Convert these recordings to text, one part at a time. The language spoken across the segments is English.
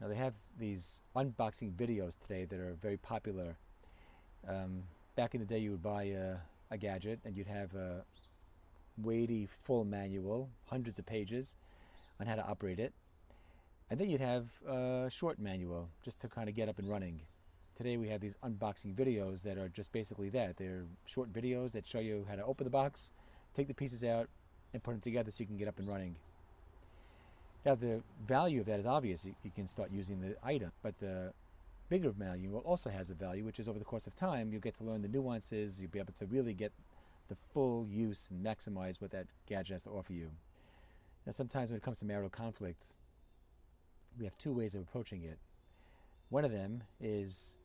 Now they have these unboxing videos today that are very popular. Back in the day, you would buy a gadget and you'd have a weighty full manual, hundreds of pages on how to operate it. And then you'd have a short manual just to kind of get up and running. Today we have these unboxing videos that are just basically that. They're short videos that show you how to open the box, take the pieces out, and put them together so you can get up and running. Now the value of that is obvious. You can start using the item, but the bigger manual also has a value, which is over the course of time you'll get to learn the nuances. You'll be able to really get the full use and maximize what that gadget has to offer you. Now sometimes when it comes to marital conflict, we have two ways of approaching it. One of them is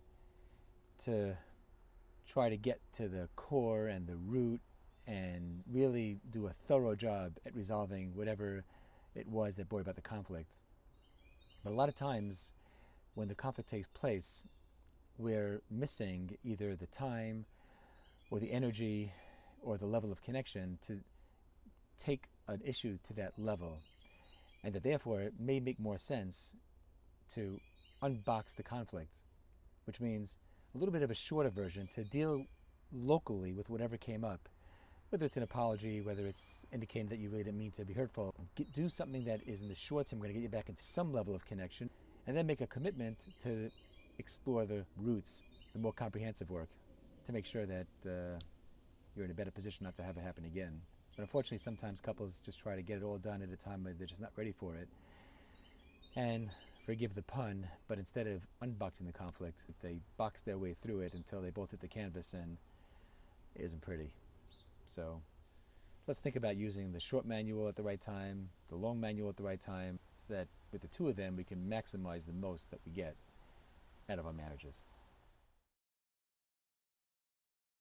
to try to get to the core and the root and really do a thorough job at resolving whatever it was that brought about the conflict. But a lot of times when the conflict takes place, we're missing either the time or the energy or the level of connection to take an issue to that level. And that therefore it may make more sense to unbox the conflict, which means a little bit of a shorter version to deal locally with whatever came up, whether it's an apology, whether it's indicating that you really didn't mean to be hurtful. Do something that is in the short term going to get you back into some level of connection, and then make a commitment to explore the roots, the more comprehensive work, to make sure that you're in a better position not to have it happen again. But unfortunately, sometimes couples just try to get it all done at a time where they're just not ready for it. And forgive the pun, but instead of unboxing the conflict, they box their way through it until they both hit the canvas, and it isn't pretty. So let's think about using the short manual at the right time, the long manual at the right time, so that with the two of them we can maximize the most that we get out of our marriages.